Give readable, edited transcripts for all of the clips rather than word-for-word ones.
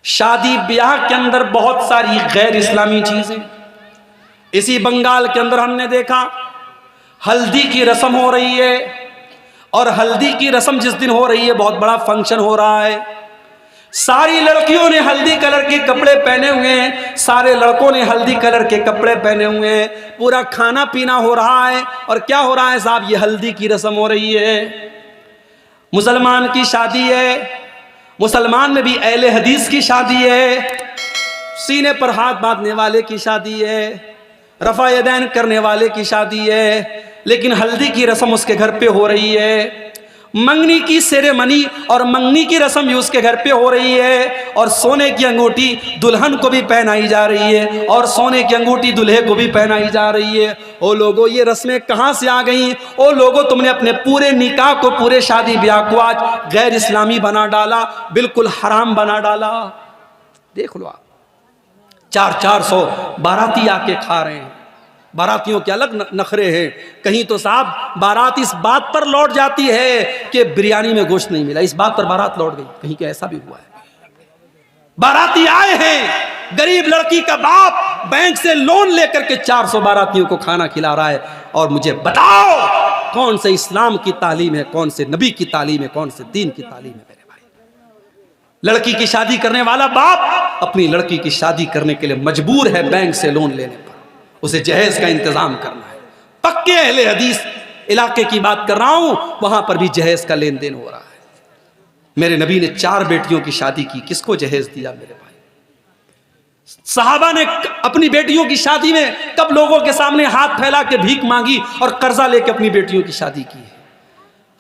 शादी ब्याह के अंदर बहुत सारी गैर इस्लामी चीजें। इसी बंगाल के अंदर हमने देखा हल्दी की रस्म हो रही है, और हल्दी की रस्म जिस दिन हो रही है बहुत बड़ा फंक्शन हो रहा है। सारी लड़कियों ने हल्दी कलर के कपड़े पहने हुए हैं, सारे लड़कों ने हल्दी कलर के कपड़े पहने हुए हैं, पूरा खाना पीना हो रहा है। और क्या हो रहा है साहब, ये हल्दी की रस्म हो रही है। मुसलमान की शादी है, मुसलमान में भी अहले हदीस की शादी है, सीने पर हाथ बांधने वाले की शादी है, रफा यदैन करने वाले की शादी है, लेकिन हल्दी की रस्म उसके घर पे हो रही है। मंगनी की सेरेमनी और मंगनी की रस्म भी उसके घर पे हो रही है, और सोने की अंगूठी दुल्हन को भी पहनाई जा रही है, और सोने की अंगूठी दूल्हे को भी पहनाई जा रही है। ओ लोगों, ये रस्में कहाँ से आ गई? ओ लोगों, तुमने अपने पूरे निकाह को, पूरे शादी ब्याह को आज गैर इस्लामी बना डाला, बिल्कुल हराम बना डाला। देख लो आप, 400 बाराती आके खा रहे हैं। बारातियों के अलग नखरे हैं। कहीं तो साहब बारात इस बात पर लौट जाती है कि बिरयानी में गोश्त नहीं मिला, इस बात पर बारात लौट गई। कहीं के ऐसा भी हुआ है। बाराती आए हैं, गरीब लड़की का बाप बैंक से लोन लेकर के 400 बारातियों को खाना खिला रहा है। और मुझे बताओ कौन से इस्लाम की तालीम है, कौन से नबी की तालीम है, कौन से दीन की तालीम है मेरे भाई? लड़की की शादी करने वाला बाप अपनी लड़की की शादी करने के लिए मजबूर है बैंक से लोन लेने पर, उसे जहेज का इंतजाम करना है। पक्के अहले हदीस इलाके की बात कर रहा हूं, वहां पर भी जहेज का लेन देन हो रहा है। मेरे नबी ने 4 बेटियों की शादी की, किसको जहेज दिया मेरे भाई? सहाबा ने अपनी बेटियों की शादी में कब लोगों के सामने हाथ फैला के भीख मांगी और कर्जा लेके अपनी बेटियों की शादी की है?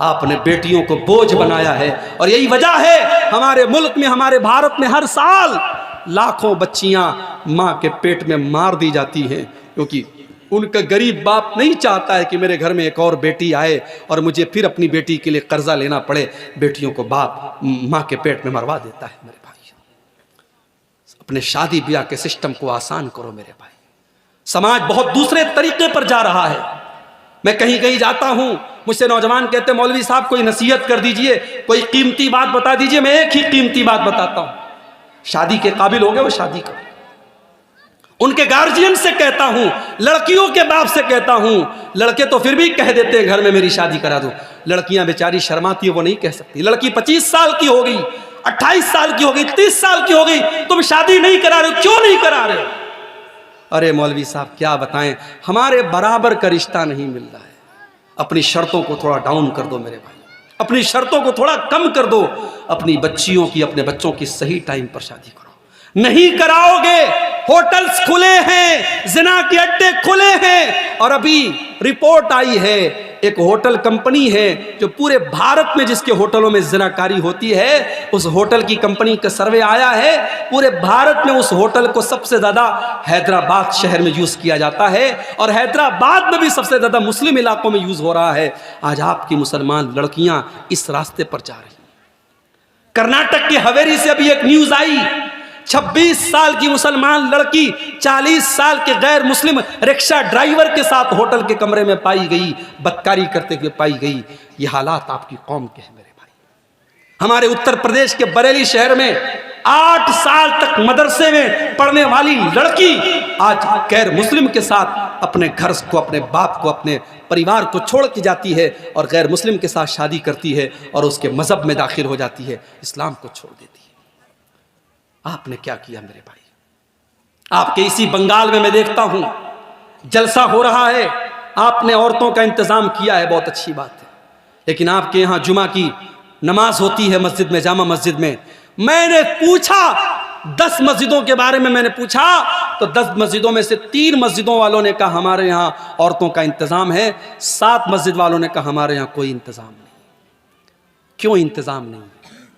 आपने बेटियों को बोझ बनाया है। और यही वजह है हमारे मुल्क में, हमारे भारत में हर साल लाखों बच्चियां मां के पेट में मार दी जाती हैं, क्योंकि उनका गरीब बाप नहीं चाहता है कि मेरे घर में एक और बेटी आए और मुझे फिर अपनी बेटी के लिए कर्जा लेना पड़े। बेटियों को बाप मां के पेट में मरवा देता है मेरे भाई। अपने शादी ब्याह के सिस्टम को आसान करो मेरे भाई। समाज बहुत दूसरे तरीके पर जा रहा है। मैं कहीं कहीं जाता हूं, मुझसे नौजवान कहते हैं मौलवी साहब कोई नसीहत कर दीजिए, कोई कीमती बात बता दीजिए। मैं एक ही कीमती बात बताता हूं, शादी के काबिल हो गए वो शादी करो। उनके गार्जियन से कहता हूं, लड़कियों के बाप से कहता हूं, लड़के तो फिर भी कह देते हैं घर में मेरी शादी करा दो, लड़कियां बेचारी शर्माती है, वो नहीं कह सकती। लड़की 25 साल की हो गई, 28 साल की हो गई, 30 साल की हो गई, तुम शादी नहीं करा रहे हो, क्यों नहीं करा रहे? अरे मौलवी साहब क्या बताएं, हमारे बराबर का रिश्ता नहीं मिल रहा है। अपनी शर्तों को थोड़ा डाउन कर दो मेरे भाई, अपनी शर्तों को थोड़ा कम कर दो। अपनी बच्चियों की, अपने बच्चों की सही टाइम पर शादी करो। नहीं कराओगे, होटल्स खुले हैं, जिना के अड्डे खुले हैं। और अभी रिपोर्ट आई है, एक होटल कंपनी है जो पूरे भारत में जिसके होटलों में जिनाकारी होती है, उस होटल की कंपनी का सर्वे आया है, पूरे भारत में उस होटल को सबसे ज्यादा हैदराबाद शहर में यूज किया जाता है, और हैदराबाद में भी सबसे ज्यादा मुस्लिम इलाकों में यूज हो रहा है। आज आपकी मुसलमान लड़कियां इस रास्ते पर जा रही। कर्नाटक के हवेली से अभी एक न्यूज आई, 26 साल की मुसलमान लड़की 40 साल के गैर मुस्लिम रिक्शा ड्राइवर के साथ होटल के कमरे में पाई गई, बदकारी करते हुए पाई गई। ये हालात आपकी कौम के हैं मेरे भाई। हमारे उत्तर प्रदेश के बरेली शहर में 8 साल तक मदरसे में पढ़ने वाली लड़की आज गैर मुस्लिम के साथ अपने घर को, अपने बाप को, अपने परिवार को छोड़ के जाती है और गैर मुस्लिम के साथ शादी करती है और उसके मजहब में दाखिल हो जाती है, इस्लाम को छोड़ देती है। आपने क्या किया मेरे भाई? आपके इसी बंगाल में मैं देखता हूं जलसा हो रहा है, आपने औरतों का इंतजाम किया है, बहुत अच्छी बात है, लेकिन आपके यहां जुमा की नमाज होती है मस्जिद में, जामा मस्जिद में। मैंने पूछा 10 मस्जिदों के बारे में, मैंने पूछा तो 10 मस्जिदों में से 3 मस्जिदों वालों ने कहा हमारे यहाँ औरतों का इंतजाम है, 7 मस्जिद वालों ने कहा हमारे यहाँ कोई इंतजाम नहीं। क्यों इंतजाम नहीं?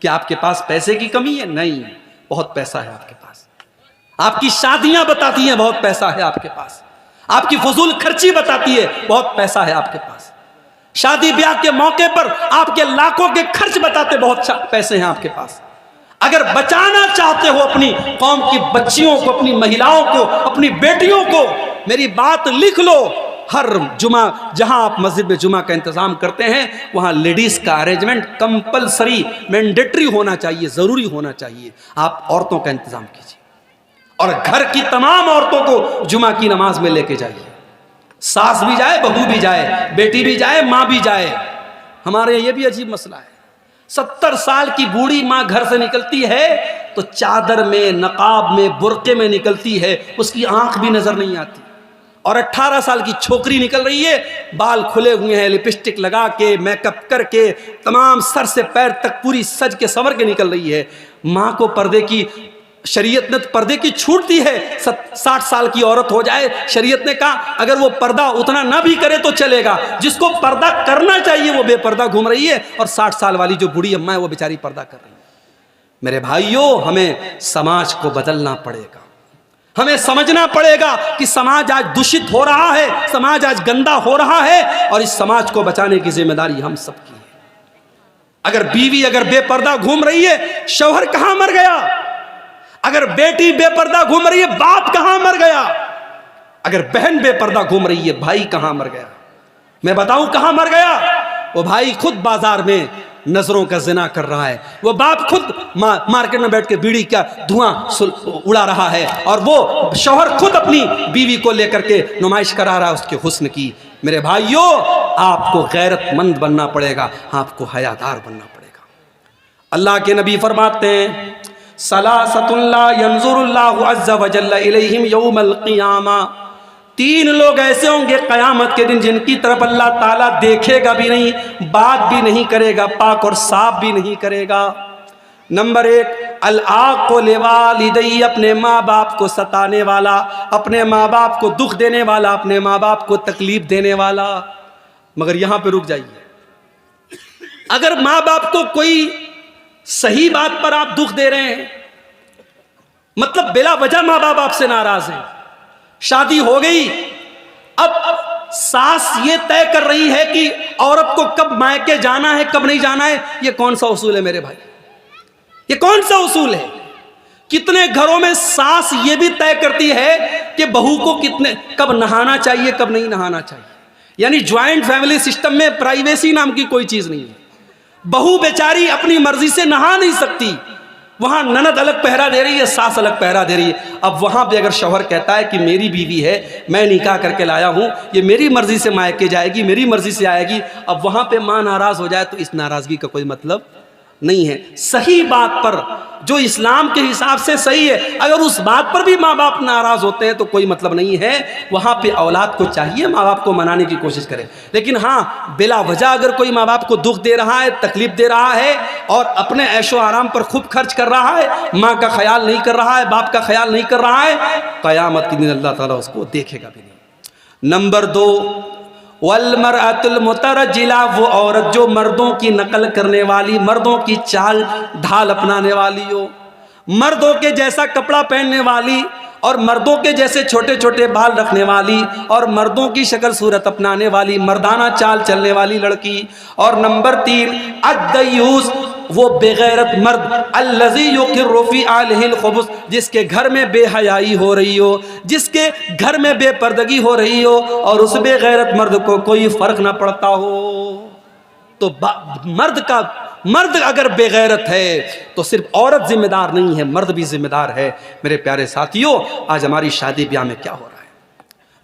क्या आपके पास पैसे की कमी है? नहीं, बहुत पैसा है आपके पास। आपकी शादियां बताती हैं बहुत पैसा है आपके पास, आपकी फजूल खर्ची बताती है बहुत पैसा है आपके पास, शादी ब्याह के मौके पर आपके लाखों के खर्च बताते बहुत पैसे हैं आपके पास। अगर बचाना चाहते हो अपनी कौम की बच्चियों को, अपनी महिलाओं को, अपनी बेटियों को, मेरी बात लिख लो, हर जुमा जहां आप मस्जिद में जुमा का इंतज़ाम करते हैं वहां लेडीज़ का अरेंजमेंट कंपलसरी मैंडेटरी होना चाहिए, ज़रूरी होना चाहिए। आप औरतों का इंतज़ाम कीजिए और घर की तमाम औरतों को जुमा की नमाज में लेके जाइए। सास भी जाए, बहू भी जाए, बेटी भी जाए, माँ भी जाए। हमारे ये भी अजीब मसला है, 70 साल की बूढ़ी माँ घर से निकलती है तो चादर में, नकाब में, बुर्के में निकलती है, उसकी आंख भी नजर नहीं आती। और 18 साल की छोकरी निकल रही है, बाल खुले हुए हैं, लिपस्टिक लगा के, मेकअप करके, तमाम सर से पैर तक पूरी सज के संवर के निकल रही है। माँ को पर्दे की, शरीयत ने पर्दे की छूट दी है। 60 साल की औरत हो जाए, शरीयत ने कहा अगर वो पर्दा उतना ना भी करे तो चलेगा। जिसको पर्दा करना चाहिए वो बेपर्दा घूम रही है, और 60 साल वाली जो बूढ़ी अम्मा है वो बेचारी पर्दा कर रही है। मेरे भाइयों, हमें समाज को बदलना पड़ेगा। हमें समझना पड़ेगा कि समाज आज दूषित हो रहा है, समाज आज गंदा हो रहा है, और इस समाज को बचाने की जिम्मेदारी हम सबकी है। अगर बीवी अगर बेपर्दा घूम रही है, शौहर कहां मर गया? अगर बेटी बेपर्दा घूम रही है, बाप कहां मर गया? अगर बहन बेपर्दा घूम रही है, भाई कहां मर गया? मैं बताऊं कहां मर गया? वो भाई खुद बाजार में नजरों का जिना कर रहा है, वो बाप खुद मार्केट में बैठ के बीड़ी का धुआं उड़ा रहा है, और वो शौहर खुद अपनी बीवी को लेकर के नुमाइश करा रहा है उसके हुस्न की। मेरे भाइयों, आपको गैरतमंद बनना पड़ेगा, आपको हयादार बनना पड़ेगा। अल्लाह के नबी फरमाते हैं, सलासतुल्ला यंजुरुल्लाहु अज़्ज़ा व जल्ला इलैहिम यौमल क़ियामा। 3 लोग ऐसे होंगे क़यामत के दिन जिनकी तरफ अल्लाह ताला देखेगा भी नहीं, बात भी नहीं करेगा, पाक और साफ भी नहीं करेगा। नंबर 1, अल-आक़ु लिवालिदैहि, अपने माँ बाप को सताने वाला, अपने माँ बाप को दुख देने वाला, अपने माँ बाप को तकलीफ देने वाला। मगर यहां पे रुक जाइए। अगर माँ बाप को कोई सही बात पर आप दुख दे रहे हैं, मतलब बिला वजह माँ बाप आपसे नाराज हैं, शादी हो गई, अब सास ये तय कर रही है कि औरत को कब मायके जाना है, कब नहीं जाना है। ये कौन सा उसूल है मेरे भाई? ये कौन सा उसूल है? कितने घरों में सास ये भी तय करती है कि बहू को कब नहाना चाहिए, कब नहीं नहाना चाहिए। यानी ज्वाइंट फैमिली सिस्टम में प्राइवेसी नाम की कोई चीज नहीं है। बहू बेचारी अपनी मर्जी से नहा नहीं सकती, वहां ननद अलग पहरा दे रही है, सास अलग पहरा दे रही है। अब वहां पे अगर शौहर कहता है कि मेरी बीवी है, मैं निकाह करके लाया हूं, ये मेरी मर्जी से मायके जाएगी, मेरी मर्जी से आएगी, अब वहां पे मां नाराज हो जाए तो इस नाराजगी का कोई मतलब नहीं है। सही बात पर, जो इस्लाम के हिसाब से सही है, अगर उस बात पर भी माँ बाप नाराज होते हैं तो कोई मतलब नहीं है। वहां पे औलाद को चाहिए माँ बाप को मनाने की कोशिश करे। लेकिन हाँ, बिला वजह अगर कोई माँ बाप को दुख दे रहा है, तकलीफ दे रहा है, और अपने ऐशो आराम पर खूब खर्च कर रहा है, माँ का ख्याल नहीं कर रहा है, बाप का ख्याल नहीं कर रहा है, क़यामत के दिन अल्लाह ताला उसको देखेगा भी नहीं। नंबर 2, वल्मरअतुल मुतरज्जिला, वो औरत जो मर्दों की नकल करने वाली, मर्दों की चाल ढाल अपनाने वाली हो, मर्दों के जैसा कपड़ा पहनने वाली, और मर्दों के जैसे छोटे छोटे बाल रखने वाली, और मर्दों की शक्ल सूरत अपनाने वाली, मर्दाना चाल चलने वाली लड़की। और नंबर 3, अद्दयूस, वो बेगैरत मर्द, अल्लज़ी युक़िर्रु फ़ी आलिहिल ख़ुबुस, जिसके घर में बेहयाई हो रही हो, जिसके घर में बेपर्दगी हो रही हो, और उस बेगैरत मर्द को कोई फ़र्क ना पड़ता हो। तो मर्द अगर बेगैरत है तो सिर्फ औरत जिम्मेदार नहीं है, मर्द भी जिम्मेदार है। मेरे प्यारे साथियों, आज हमारी शादी ब्याह में क्या हो रहा है?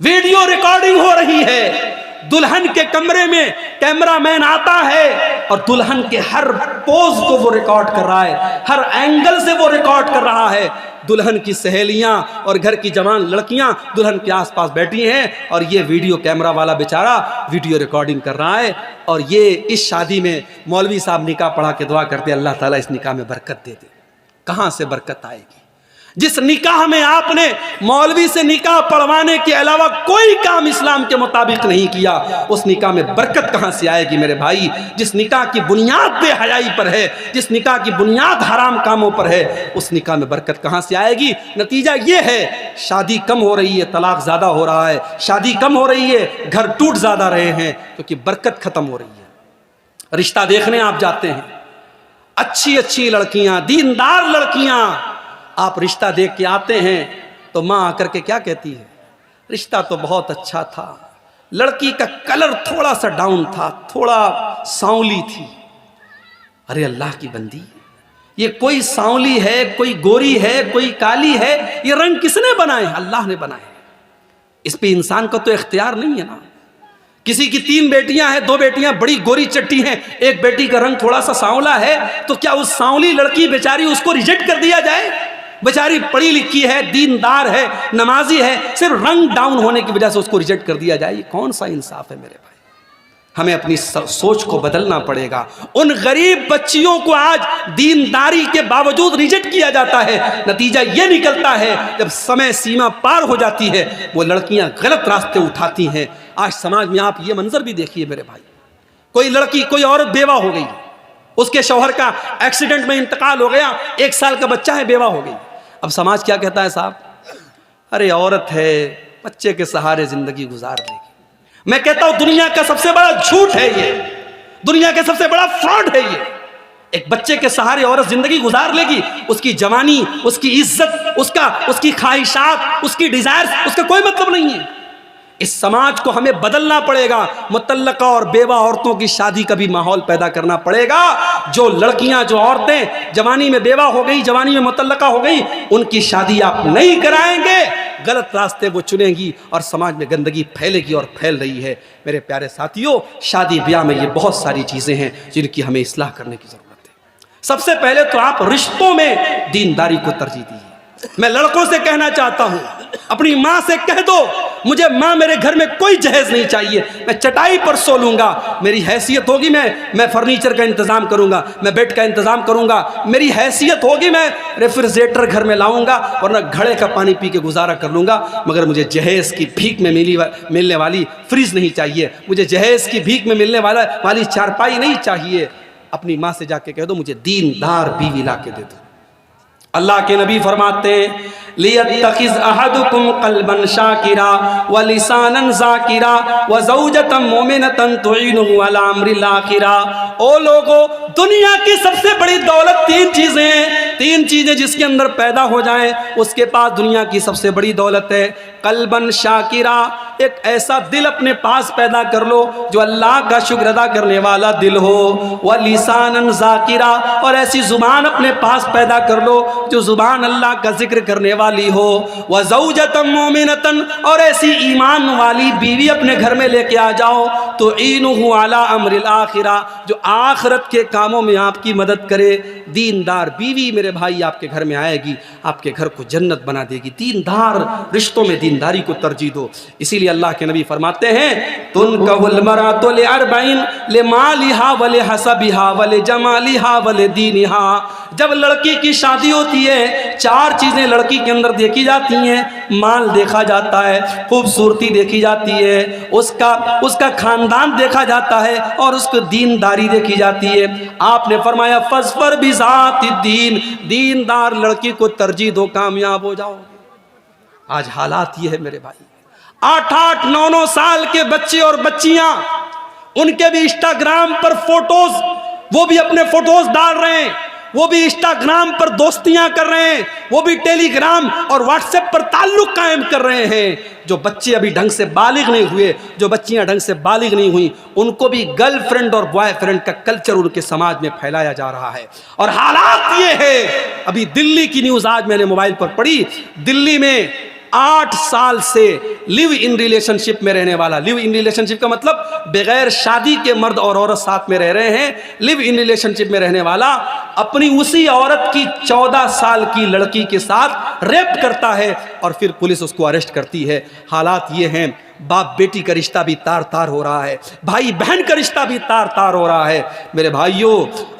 वीडियो रिकॉर्डिंग हो रही है, दुल्हन के कमरे में कैमरामैन आता है और दुल्हन के हर पोज को वो रिकॉर्ड कर रहा है, हर एंगल से वो रिकॉर्ड कर रहा है। दुल्हन की सहेलियां और घर की जवान लड़कियां दुल्हन के आसपास बैठी हैं, और ये वीडियो कैमरा वाला बेचारा वीडियो रिकॉर्डिंग कर रहा है। और ये इस शादी में मौलवी साहब निकाह पढ़ा के दुआ करते, अल्लाह ताला इस निकाह में बरकत दे दे। कहां से बरकत आएगी? जिस निकाह में आपने मौलवी से निकाह पढ़वाने के अलावा कोई काम इस्लाम के मुताबिक नहीं किया, उस निकाह में बरकत कहां से आएगी मेरे भाई? जिस निकाह की बुनियाद बेहयाई पर है, जिस निकाह की बुनियाद हराम कामों पर है, उस निकाह में बरकत कहां से आएगी? नतीजा ये है, शादी कम हो रही है, तलाक ज्यादा हो रहा है, शादी कम हो रही है, घर टूट ज्यादा रहे हैं, क्योंकि बरकत खत्म हो रही है। रिश्ता देखने आप जाते हैं, अच्छी अच्छी लड़कियां, दीनदार लड़कियां, आप रिश्ता देख के आते हैं तो माँ आकर के क्या कहती है? रिश्ता तो बहुत अच्छा था, लड़की का कलर थोड़ा सा डाउन था, थोड़ा सांवली थी। अरे अल्लाह की बंदी, ये कोई सांवली है, कोई गोरी है, कोई काली है, ये रंग किसने बनाए? अल्लाह ने बनाए। इस पे इंसान का तो इख्तियार नहीं है ना। किसी की 3 बेटियां हैं, 2 बेटियां बड़ी गोरी चट्टी हैं, एक बेटी का रंग थोड़ा सा सांवला है, तो क्या उस सांवली लड़की बेचारी उसको रिजेक्ट कर दिया जाए? बेचारी पढ़ी लिखी है, दीनदार है, नमाजी है, सिर्फ रंग डाउन होने की वजह से उसको रिजेक्ट कर दिया जाए? ये कौन सा इंसाफ है मेरे भाई? हमें अपनी सोच को बदलना पड़ेगा। उन गरीब बच्चियों को आज दीनदारी के बावजूद रिजेक्ट किया जाता है। नतीजा ये निकलता है जब समय सीमा पार हो जाती है, वो लड़कियां गलत रास्ते उठाती हैं। आज समाज में आप ये मंजर भी देखिए मेरे भाई, कोई लड़की, कोई औरत बेवा हो गई, उसके शौहर का एक्सीडेंट में इंतकाल हो गया, 1 साल का बच्चा है, बेवा हो गई। अब समाज क्या कहता है? साहब, अरे औरत है, बच्चे के सहारे जिंदगी गुजार लेगी। मैं कहता हूं दुनिया का सबसे बड़ा झूठ है ये, दुनिया का सबसे बड़ा फ्रॉड है ये। एक बच्चे के सहारे औरत जिंदगी गुजार लेगी, उसकी जवानी, उसकी इज्जत, उसकी ख्वाहिशात, उसकी डिजायर्स, उसका कोई मतलब नहीं है। इस समाज को हमें बदलना पड़ेगा। मुतल्लका और बेवा औरतों की शादी का भी माहौल पैदा करना पड़ेगा। जो लड़कियां, जो औरतें जवानी में बेवा हो गई, जवानी में मुतल्लका हो गई, उनकी शादी आप नहीं कराएंगे, गलत रास्ते वो चुनेंगी और समाज में गंदगी फैलेगी और फैल रही है। मेरे प्यारे साथियों, शादी ब्याह में ये बहुत सारी चीजें हैं जिनकी हमें इस्लाह करने की जरूरत है। सबसे पहले तो आप रिश्तों में दीनदारी को तरजीह दीजिए। मैं लड़कों से कहना चाहता हूं, अपनी माँ से कह दो, मुझे माँ मेरे घर में कोई जहेज नहीं चाहिए, मैं चटाई पर सो लूंगा, मेरी हैसियत होगी, मैं फर्नीचर का इंतजाम करूंगा, मैं बेड का इंतजाम करूंगा, मेरी हैसियत होगी, मैं रेफ्रिजरेटर घर में लाऊंगा, वरना घड़े का पानी पी के गुजारा कर लूंगा, मगर मुझे जहेज की भीख में मिलने वाली फ्रिज नहीं चाहिए, मुझे जहेज की भीख में मिलने वाली चारपाई नहीं चाहिए। अपनी माँ से जाके कह दो, मुझे दीनदार बीवी ला के दे दो। अल्लाह के नबी फरमाते हैं, लियत्तखिज़ अहदुकुम क़ल्बन शाकिरा व लिसानन ज़ाकिरा व ज़ौजतन मोमिनतन तुईनुहु अला अम्रिल आखिरा। ओ लोगो, दुनिया की सबसे बड़ी दौलत 3 चीजें हैं, 3 चीजें जिसके अंदर पैदा हो जाएं, उसके पास दुनिया की सबसे बड़ी दौलत है। क़ल्बन शाकिरा, एक ऐसा दिल अपने पास पैदा कर लो जो अल्लाह का शुक्र अदा करने वाला दिल हो। व लिसानन ज़ाकिरा, और ऐसी जुबान अपने पास पैदा कर लो जो जुबान अल्लाह का जिक्र करने वाली हो। व ज़ौजतन मोमिनतन, और ऐसी ईमान वाली बीवी अपने घर में लेके आ जाओ, तो इनुहु अला अम्रिल आखिरा, जो आखिरत के कामों में आपकी मदद करे। दीनदार बीवी मेरे भाई आपके घर में आएगी, आपके घर को जन्नत बना देगी। दीनदार रिश्तों में दीनदारी को तरजीह दो। इसीलिए अल्लाह के नबी फरमाते हैं, तुनकहुल मरातु लिअरबईन लिमालिहा व लिहसबिहा व लिजमालिहा व लिदीनिहा। जब लड़की की शादी होती है, 4 चीजें लड़की के अंदर देखी जाती हैं। माल देखा जाता है, खूबसूरती देखी जाती है, उसका खानदान देखा जाता है, और उसको दीनदारी देखी जाती है। आपने फरमाया फज़फर बिज़ाति दीन, दीनदार लड़की को तरजीह दो, कामयाब हो जाओगे। आज हालात ये है मेरे भाई, 8-8, 9-9 साल के बच्चे और बच्चियां, उनके भी इंस्टाग्राम पर फोटोज, वो भी अपने फोटोज डाल रहे हैं, वो भी इंस्टाग्राम पर दोस्तियां कर रहे हैं, वो भी टेलीग्राम और व्हाट्सएप पर ताल्लुक कायम कर रहे हैं। जो बच्चे अभी ढंग से बालिग नहीं हुए, जो बच्चियां ढंग से बालिग नहीं हुई, उनको भी गर्लफ्रेंड और बॉयफ्रेंड का कल्चर उनके समाज में फैलाया जा रहा है। और हालात ये है, अभी दिल्ली की न्यूज आज मैंने मोबाइल पर पढ़ी, दिल्ली में 8 साल से लिव इन रिलेशनशिप में रहने वाला, लिव इन रिलेशनशिप का मतलब बगैर शादी के मर्द और औरत साथ में रह रहे हैं, लिव इन रिलेशनशिप में रहने वाला अपनी उसी औरत की 14 साल की लड़की के साथ रेप करता है और फिर पुलिस उसको अरेस्ट करती है। हालात ये हैं, बाप बेटी का रिश्ता भी तार तार हो रहा है, भाई बहन का रिश्ता भी तार तार हो रहा है। मेरे भाइयों,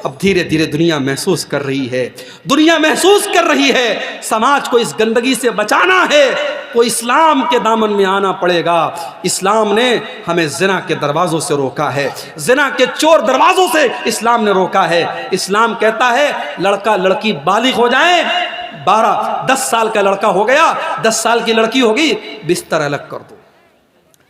अब धीरे धीरे दुनिया महसूस कर रही है, दुनिया महसूस कर रही है, समाज को इस गंदगी से बचाना है तो इस्लाम के दामन में आना पड़ेगा। इस्लाम ने हमें जिना के दरवाज़ों से रोका है, जिना के चोर दरवाज़ों से इस्लाम ने रोका है। इस्लाम कहता है लड़का लड़की बालिग हो जाए, 12-10 साल का लड़का हो गया, 10 साल की लड़की होगी, बिस्तर अलग कर दो।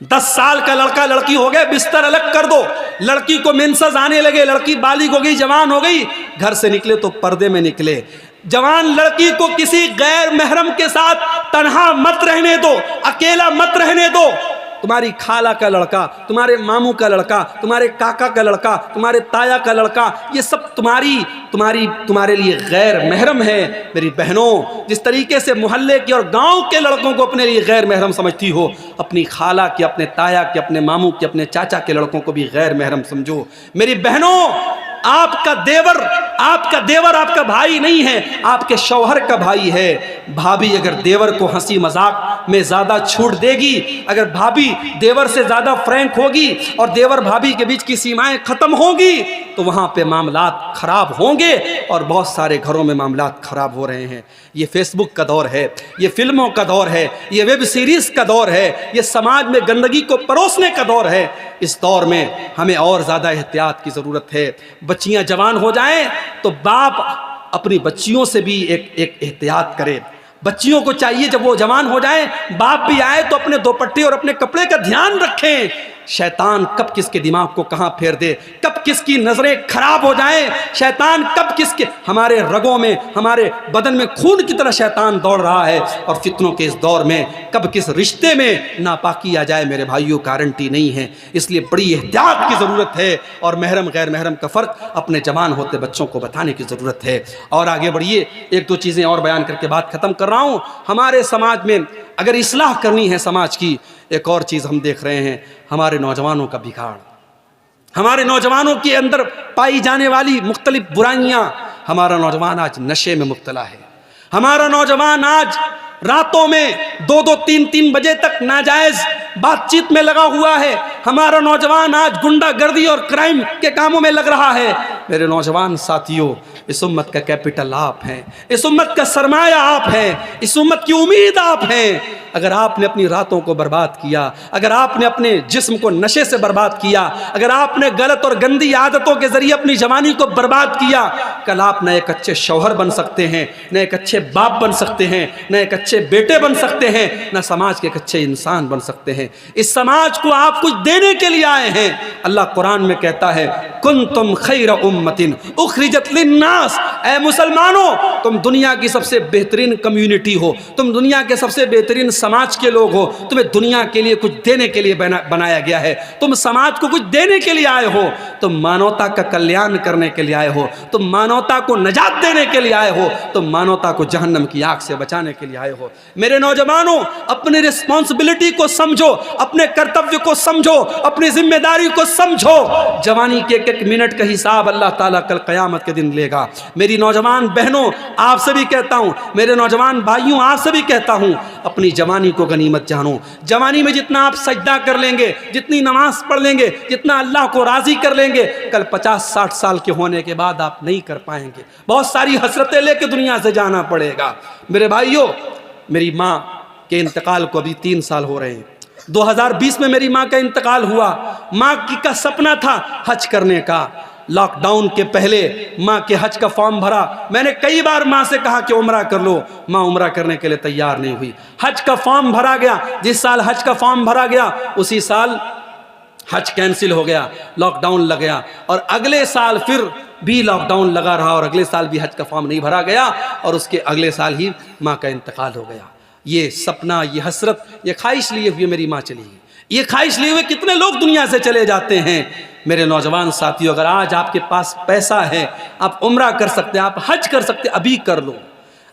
10 साल का लड़का लड़की हो गए, बिस्तर अलग कर दो। लड़की को मेंसेस आने लगे, लड़की बालिग हो गई, जवान हो गई, घर से निकले तो पर्दे में निकले। जवान लड़की को किसी गैर महरम के साथ तन्हा मत रहने दो, अकेला मत रहने दो। तुम्हारी खाला का लड़का, तुम्हारे मामू का लड़का, तुम्हारे काका का लड़का, तुम्हारे ताया का लड़का, ये सब तुम्हारे लिए गैर महरम है। मेरी बहनों, जिस तरीके से मोहल्ले के और गांव के लड़कों को अपने लिए गैर महरम समझती हो, अपनी खाला के, अपने ताया के, अपने मामू के, अपने चाचा के लड़कों को भी गैर महरम समझो। मेरी बहनों, आपका देवर आपका भाई नहीं है, आपके शौहर का भाई है। भाभी अगर देवर को हंसी मजाक में ज्यादा छूट देगी, अगर भाभी देवर से ज्यादा फ्रैंक होगी और देवर भाभी के बीच की सीमाएं खत्म होगी, तो वहां पे मामलात खराब होंगे और बहुत सारे घरों में मामलात खराब हो रहे हैं। ये फेसबुक का दौर है, ये फिल्मों का दौर है, ये वेब सीरीज का दौर है, ये समाज में गंदगी को परोसने का दौर है। इस दौर में हमें और ज्यादा एहतियात की जरूरत है। बच्चियां जवान हो जाएं तो बाप अपनी बच्चियों से भी एक एहतियात करे। बच्चियों को चाहिए जब वो जवान हो जाएं, बाप भी आए तो अपने दोपट्टे और अपने कपड़े का ध्यान रखें। शैतान कब किसके दिमाग को कहां फेर दे, कब किसकी नजरें खराब हो जाएं, शैतान कब किसके, हमारे रगों में, हमारे बदन में खून की तरह शैतान दौड़ रहा है। और फितनों के इस दौर में कब किस रिश्ते में नापाकी आ जाए, मेरे भाइयों, गारंटी नहीं है। इसलिए बड़ी एहतियात की ज़रूरत है और महरम गैर महरम का फ़र्क अपने जवान होते बच्चों को बताने की ज़रूरत है। और आगे बढ़िए, एक दो चीज़ें और बयान करके बात ख़त्म कर रहा हूँ। हमारे समाज में अगर इस्लाह करनी है समाज की, एक और चीज़ हम देख रहे हैं, हमारे नौजवानों का बिगाड़, हमारे नौजवानों के अंदर पाई जाने वाली मुख्तलिफ बुराइयां। हमारा नौजवान आज नशे में मुब्तला है, हमारा नौजवान आज रातों में 2-2, 3-3 बजे तक नाजायज बातचीत में लगा हुआ है, हमारा नौजवान आज गुंडागर्दी और क्राइम के कामों में लग रहा है। मेरे नौजवान साथियों, इस उम्मत का कैपिटल आप हैं, इस उम्मत का सरमाया आप हैं, इस उम्मत की उम्मीद आप हैं। अगर आपने अपनी रातों को बर्बाद किया, अगर आपने अपने जिस्म को नशे से बर्बाद किया, अगर आपने गलत और गंदी आदतों के जरिए अपनी जवानी को बर्बाद किया, कल आप न एक अच्छे शौहर बन सकते हैं, न एक अच्छे बाप बन सकते हैं, न एक अच्छे बेटे बन सकते हैं, न समाज के एक अच्छे इंसान बन सकते हैं। इस समाज को आप कुछ देने के लिए आए हैं। अल्लाह कुरान में कहता है, कुंतुम खैर उम्मतिन उखरिजत लिन्नास, ऐ मुसलमानों, तुम दुनिया की सबसे बेहतरीन कम्युनिटी हो, तुम दुनिया के सबसे बेहतरीन समाज के लोग हो। तुम्हें दुनिया के लिए कुछ देने के लिए बनाया गया है, तुम समाज को कुछ देने के लिए आए हो, तुम मानवता का कल्याण करने के लिए आए हो, तुम मानवता को नजात देने के लिए आए हो, तुम मानवता को जहन्नम की आग से बचाने के लिए आए हो। मेरे नौजवानों, अपनी रिस्पॉन्सिबिलिटी को समझो, अपने कर्तव्य को समझो, अपनी जिम्मेदारी को समझो। जवानी के एक मिनट का हिसाब अल्लाह ताला कल क़यामत के दिन लेगा। मेरी नौजवान बहनों, आपसे भी कहता हूँ, मेरे नौजवान भाइयों, आपसे भी कहता हूँ, अपनी जवानी को गनीमत जानो। जवानी में जितना आप सजदा कर लेंगे, जितनी नमाज पढ़ लेंगे, जितना अल्लाह को राजी कर लेंगे, कल 50-60 साल के होने के बाद आप नहीं कर पाएंगे। बहुत सारी हसरतें लेके दुनिया से जाना पड़ेगा। मेरे भाइयों, मेरी माँ के इंतकाल को अभी 3 साल हो रहे हैं। 2020 में मेरी माँ का इंतकाल हुआ। माँ का सपना था हज करने का। लॉकडाउन के पहले माँ के हज का फॉर्म भरा। मैंने कई बार माँ से कहा कि उम्रा कर लो, माँ उम्रा करने के लिए तैयार नहीं हुई। हज का फॉर्म भरा गया, जिस साल हज का फॉर्म भरा गया उसी साल हज कैंसिल हो गया, लॉकडाउन लग गया, और अगले साल फिर भी लॉकडाउन लगा रहा और अगले साल भी हज का फॉर्म नहीं भरा गया और उसके अगले साल ही माँ का इंतकाल हो गया। ये सपना, ये हसरत, ये ख्वाहिश लिए हुए मेरी माँ चली गई। ये ख्वाहिश लिए हुए कितने लोग दुनिया से चले जाते हैं। मेरे नौजवान साथियों, अगर आज आपके पास पैसा है, आप उम्रा कर सकते हैं, आप हज कर सकते हैं, अभी कर लो।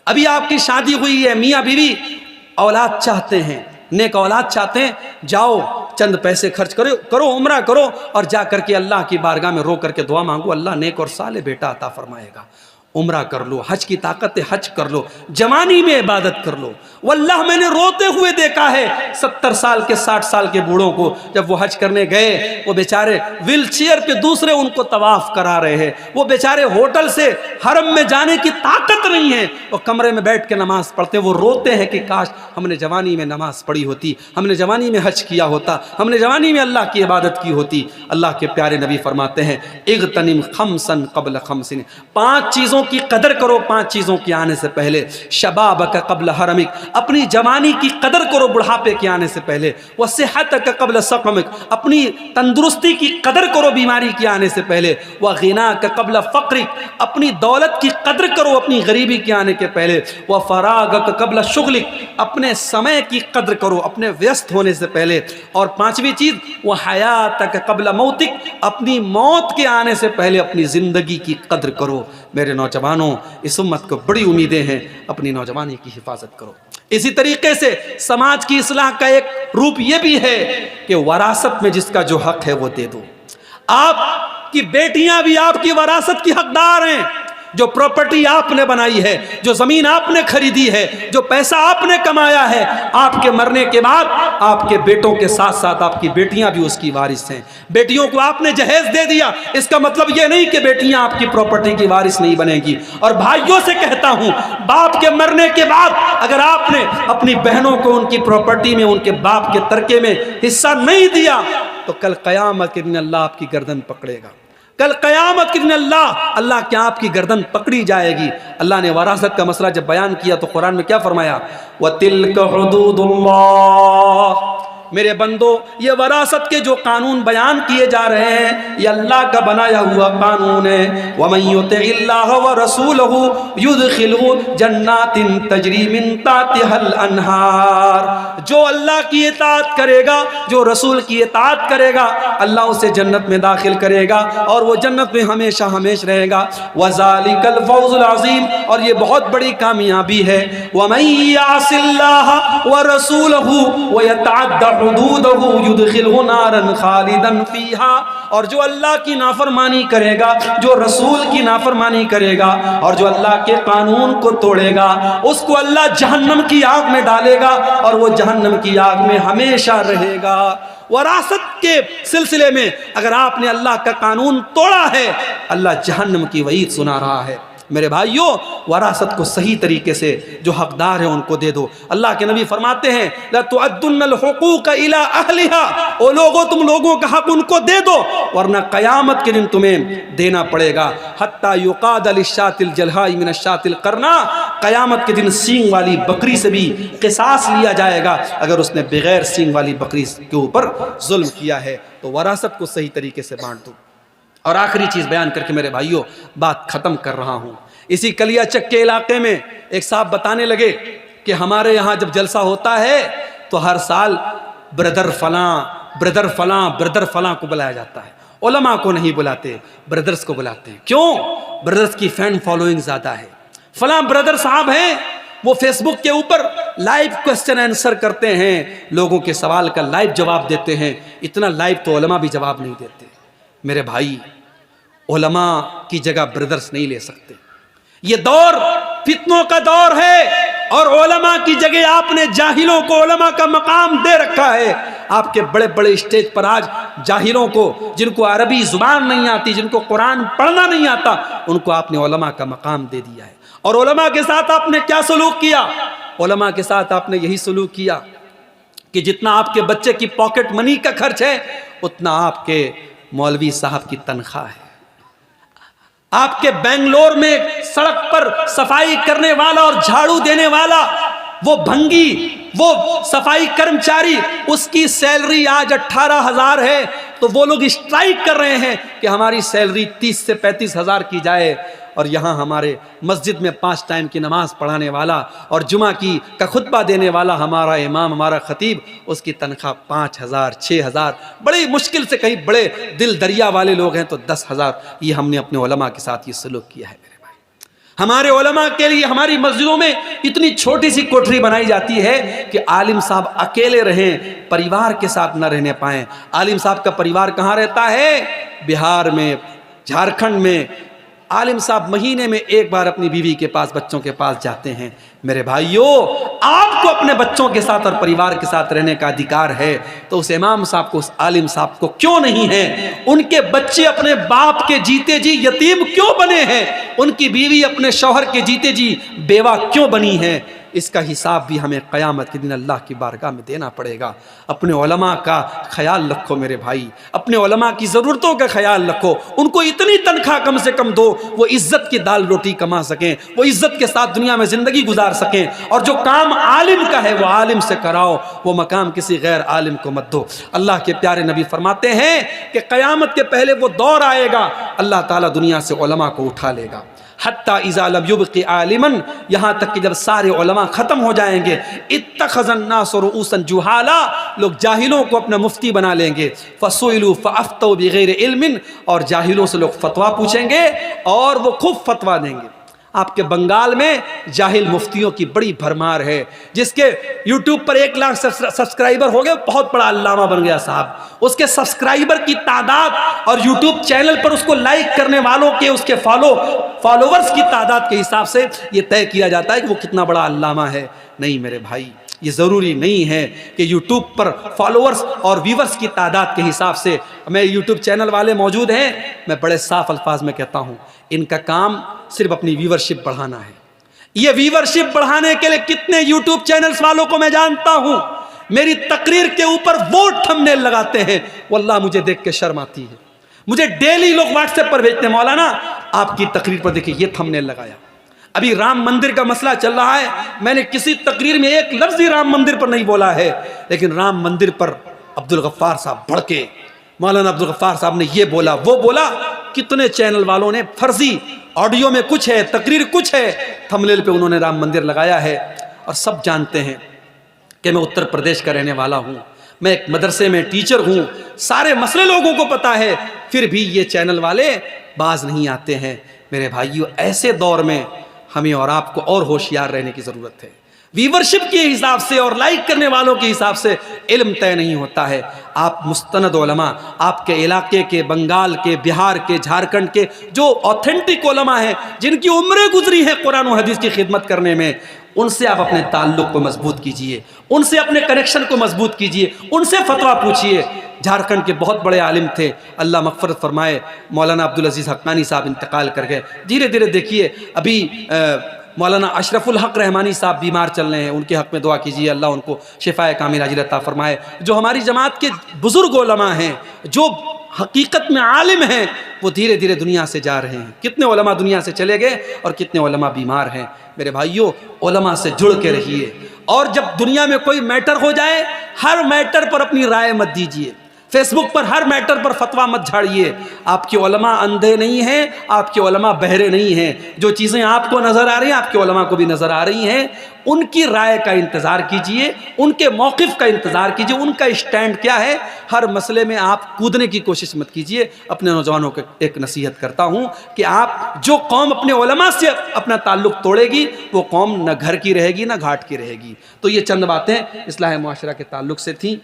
अभी आपकी शादी हुई है, मियाँ बीवी औलाद चाहते हैं, नेक औलाद चाहते हैं, जाओ चंद पैसे खर्च करो, उम्रा करो और जा करके अल्लाह की बारगाह में रो करके दुआ मांगो, अल्लाह नेक और साले बेटा अता फरमाएगा। उम्रा कर लो, हज की ताकत है, हज कर लो, जवानी में इबादत कर लो। वल्लाह मैंने रोते हुए देखा है 70 साल के 60 साल के बूढ़ों को, जब वो हज करने गए, वो बेचारे व्हील चेयर पे दूसरे उनको तवाफ करा रहे हैं, वो बेचारे होटल से हरम में जाने की ताकत नहीं है, वो कमरे में बैठ के नमाज पढ़ते, वो रोते हैं कि काश हमने जवानी में नमाज पढ़ी होती, हमने जवानी में हज किया होता, हमने जवानी में अल्लाह की इबादत की होती। अल्लाह के प्यारे नबी फरमाते हैं, इग़तनिम खम्सन क़ब्ल खम्सिन, 5 चीज़ों की कदर करो 5 चीज़ों के आने से पहले। शबाबक कब्ल हरमिक, अपनी जवानी की कदर करो बुढ़ापे के आने से पहले। व सेहतक कब्ल सकमिक, अपनी तंदुरुस्ती की कदर करो बीमारी के आने से पहले। व गिनाक कब्ल फ़क्रिक, अपनी दौलत की कदर करो अपनी गरीबी के आने के पहले। व फरागक कब्ल शुगलिक, अपने समय की कदर करो अपने व्यस्त होने से पहले। और 5वीं चीज़, वह हयातक कब्ल मौतिक, अपनी मौत के आने से पहले अपनी ज़िंदगी की कदर करो। मेरे नौजवानों, इस उम्मत को बड़ी उम्मीदें हैं, अपनी नौजवानी की हिफाजत करो। इसी तरीके से समाज की इस्लाह का एक रूप यह भी है कि वरासत में जिसका जो हक है वो दे दो। आपकी बेटियां भी आपकी वरासत की हकदार हैं। जो प्रॉपर्टी आपने बनाई है, जो ज़मीन आपने खरीदी है, जो पैसा आपने कमाया है, आपके मरने के बाद आपके बेटों के साथ साथ आपकी बेटियां भी उसकी वारिस हैं। बेटियों को आपने जहेज दे दिया, इसका मतलब ये नहीं कि बेटियां आपकी प्रॉपर्टी की वारिस नहीं बनेगी। और भाइयों से कहता हूं, बाप के मरने के बाद अगर आपने अपनी बहनों को उनकी प्रॉपर्टी में उनके बाप के तरके में हिस्सा नहीं दिया तो कल क़यामत के दिन अल्लाह आपकी गर्दन पकड़ेगा। कल क़यामत के दिन अल्लाह क्या आपकी गर्दन पकड़ी जाएगी। अल्लाह ने वरासत का मसला जब बयान किया तो कुरान में क्या फरमाया, वतिल्क हुदूदुल्लाह, मेरे बंदो ये वरासत के जो कानून बयान किए जा रहे हैं ये अल्लाह का बनाया हुआ कानून है। वमन युतिइल्लाह व रसूलहु युदखिलहु जन्नातिन तजरी मिन ताहतिहल अनहार, जो अल्लाह की इताअत करेगा, जो रसूल की इताअत करेगा, अल्लाह उसे जन्नत में दाखिल करेगा और वो जन्नत में हमेशा हमेशा रहेगा। वज़ालिकल फौज़ुल अज़ीम, और ये बहुत बड़ी कामयाबी है। वमन यासिल्लाह व रसूलहु व यतअद्दा हुदूदहु युदखिलहु नारन खालिदन फीहा, और जो अल्लाह की नाफरमानी करेगा, जो रसूल की नाफरमानी करेगा और जो अल्लाह के कानून को तोड़ेगा, उसको अल्लाह जहन्नम की आग में डालेगा और वो जहन्नम की आग में हमेशा रहेगा। वरासत के सिलसिले में अगर आपने अल्लाह का कानून तोड़ा है, अल्लाह जहन्नम की वईद सुना रहा है। मेरे भाइयों, वरासत को सही तरीके से जो हकदार है उनको दे दो। अल्लाह के नबी फरमाते हैं, ला तुअद्दुन्नल हुकूक इला अहलिहा, ओ लोगो तुम लोगों का हक उनको दे दो वरना क़यामत के दिन तुम्हें देना पड़ेगा। हत्ता युक़ाद लिश्शातिल जलहाई मिनश्शातिल करना, क़यामत के दिन सींग वाली बकरी से भी क़िसास लिया जाएगा अगर उसने बगैर सींग वाली बकरी के ऊपर जुल्म किया है। तो वरासत को सही तरीके से बांट दो। और आखिरी चीज़ बयान करके मेरे भाइयों बात ख़त्म कर रहा हूँ। इसी कलियाचक के इलाके में एक साहब बताने लगे कि हमारे यहाँ जब जलसा होता है तो हर साल ब्रदर फलां ब्रदर फलां ब्रदर फलां को बुलाया जाता है, उलमा को नहीं बुलाते, ब्रदर्स को बुलाते हैं। क्यों? ब्रदर्स की फैन फॉलोइंग ज़्यादा है। फलां ब्रदर साहब हैं, वो फेसबुक के ऊपर लाइव क्वेश्चन आंसर करते हैं, लोगों के सवाल का लाइव जवाब देते हैं। इतना लाइव तो उलमा भी जवाब नहीं देते। मेरे भाई, उलमा की जगह ब्रदर्स नहीं ले सकते। ये दौर फितनों का दौर है और उलमा की जगह आपने जाहिलों को उलमा का मकाम दे रखा है। आपके बड़े बड़े स्टेज पर आज जाहिलों को, जिनको अरबी जुबान नहीं आती, जिनको कुरान पढ़ना नहीं आता, उनको आपने उलमा का मकाम दे दिया है। और उलमा के साथ आपने क्या सलूक किया? उलमा के साथ आपने यही सलूक किया कि जितना आपके बच्चे की पॉकेट मनी का खर्च है उतना आपके मौलवी साहब की तनख्वाह है। आपके बेंगलोर में सड़क पर सफाई करने वाला और झाड़ू देने वाला, वो भंगी, वो सफाई कर्मचारी, उसकी सैलरी आज 18,000 है तो वो लोग स्ट्राइक कर रहे हैं कि हमारी सैलरी 30 से 35,000 की जाए। और यहाँ हमारे मस्जिद में 5 टाइम की नमाज पढ़ाने वाला और जुमा का खुतबा देने वाला हमारा इमाम, हमारा खतीब, उसकी तनख्वाह 5,000 6,000, बड़ी मुश्किल से कहीं बड़े दिल दरिया वाले लोग हैं तो 10,000। ये हमने अपने उलमा के साथ ये सलूक किया है। मेरे भाई, हमारे उलमा के लिए हमारी मस्जिदों में इतनी छोटी सी कोठरी बनाई जाती है कि आलिम साहब अकेले रहें, परिवार के साथ न रहने पाएँ। आलिम साहब का परिवार कहाँ रहता है? बिहार में, झारखंड में। आलिम साहब महीने में एक बार अपनी बीवी के पास, बच्चों के पास जाते हैं। मेरे भाइयों, आपको अपने बच्चों के साथ और परिवार के साथ रहने का अधिकार है तो उस इमाम साहब को, उस आलिम साहब को क्यों नहीं है? उनके बच्चे अपने बाप के जीते जी यतीम क्यों बने हैं? उनकी बीवी अपने शौहर के जीते जी बेवा क्यों बनी है? इसका हिसाब भी हमें क़यामत के दिन अल्लाह की बारगाह में देना पड़ेगा। अपने उलमा का ख्याल रखो मेरे भाई, अपने उलमा की ज़रूरतों का ख्याल रखो। उनको इतनी तनख्वाह कम से कम दो वो इज़्ज़त की दाल रोटी कमा सकें, वो इज़्ज़त के साथ दुनिया में ज़िंदगी गुजार सकें। और जो काम आलिम का है वो आलिम से कराओ, वो मकाम किसी गैर आलिम को मत दो। अल्लाह के प्यारे नबी फरमाते हैं कि क़यामत के पहले वो दौर आएगा, अल्लाह ताला दुनिया से उलमा को उठा लेगा। हत्ता इज़ा लम युबक़ि आलिमन, यहाँ तक कि जब सारे उलमा ख़त्म हो जाएंगे, इत्तख़ज़न नास रुऊसन जुहाला, लोग जाहिलों को अपना मुफ्ती बना लेंगे। फ़सुइलू फ़अफ़्तौ बिग़ैरि इल्मिन, और जाहिलों से लोग फतवा पूछेंगे और वो खूब फतवा देंगे। आपके बंगाल में जाहिल मुफ्तियों की बड़ी भरमार है, जिसके यूट्यूब पर 1 लाख सब्सक्राइबर हो गए, बहुत बड़ा अल्लामा बन गया साहब। उसके सब्सक्राइबर की तादाद और यूट्यूब चैनल पर उसको लाइक करने वालों के, उसके फॉलोवर्स की तादाद के हिसाब से ये तय किया जाता है कि वो कितना बड़ा अल्लामा है। नहीं मेरे भाई, ये ज़रूरी नहीं है कि यूट्यूब पर फॉलोअर्स और व्यूवर्स की तादाद के हिसाब से। मैं यूट्यूब चैनल वाले मौजूद हैं, मैं बड़े साफ अल्फाज में कहता हूँ, इनका काम सिर्फ अपनी व्यूवरशिप बढ़ाना है। ये व्यूवरशिप बढ़ाने के लिए कितने यूट्यूब चैनल्स वालों को मैं जानता हूँ, मेरी तकरीर के ऊपर वो थंबनेल लगाते हैं, वल्लाह मुझे देख के शर्म आती है। मुझे डेली लोग व्हाट्सएप पर भेजते हैं, मौलाना आपकी तकरीर पर देखिए ये थंबनेल लगाया। अभी राम मंदिर का मसला चल रहा है, मैंने किसी तकरीर में एक लफ्ज़ ही राम मंदिर पर नहीं बोला है, लेकिन राम मंदिर पर अब्दुल गफ्फार साहब भड़के, मौलाना अब्दुल गफ्फार साहब ने ये बोला वो बोला। कितने चैनल वालों ने फर्जी, ऑडियो में कुछ है, तकरीर कुछ है, थंबनेल पे उन्होंने राम मंदिर लगाया है। और सब जानते हैं कि मैं उत्तर प्रदेश का रहने वाला हूँ, मैं एक मदरसे में टीचर हूँ, सारे मसले लोगों को पता है, फिर भी ये चैनल वाले बाज नहीं आते हैं। मेरे भाइयों, ऐसे दौर में हमें और आपको और होशियार रहने की ज़रूरत है। व्यूवरशिप के हिसाब से और लाइक करने वालों के हिसाब से इल्म तय नहीं होता है। आप मुस्तनद उलमा, आपके इलाके के, बंगाल के, बिहार के, झारखंड के जो ऑथेंटिक उलमा हैं, जिनकी उम्रें गुजरी हैं कुरान और हदीस की खिदमत करने में, उनसे आप अपने ताल्लुक़ को मजबूत कीजिए, उनसे अपने कनेक्शन को मजबूत कीजिए, उनसे फतवा पूछिए। झारखंड के बहुत बड़े आलिम थे, अल्लाह मग़फ़िरत फरमाए, मौलाना अब्दुल अज़ीज़ हक़ानी साहब इंतकाल कर गए। धीरे धीरे देखिए, अभी मौलाना अशरफुल हक रहमानी साहब बीमार चल रहे हैं, उनके हक़ में दुआ कीजिए, अल्लाह उनको शिफ़ाए कामिल अजल अता फरमाए। जो हमारी जमात के बुज़ुर्ग उलमा हैं, जो हकीकत में आलिम हैं, वो धीरे धीरे दुनिया से जा रहे हैं। कितने उलमा दुनिया से चले गए और कितने उलमा बीमार हैं। मेरे भाइयों, उलमा से जुड़ के रहिए, और जब दुनिया में कोई मैटर हो जाए, हर मैटर पर अपनी राय मत दीजिए, फेसबुक पर हर मैटर पर फतवा मत झाड़िए। आपके उलमा अंधे नहीं हैं, आपके उलमा बहरे नहीं हैं। जो चीज़ें आपको नज़र आ रही हैं, आपके उलमा को भी नज़र आ रही हैं। उनकी राय का इंतज़ार कीजिए, उनके मौक़िफ़ का इंतज़ार कीजिए, उनका स्टैंड क्या है। हर मसले में आप कूदने की कोशिश मत कीजिए। अपने नौजवानों को एक नसीहत करता हूँ कि आप, जो कौम अपने उलमा से अपना ताल्लुक़ तोड़ेगी, वो कौम न घर की रहेगी न घाट की रहेगी। तो ये चंद बातें इस्लाह मुआशरा के ताल्लुक़ से थीं।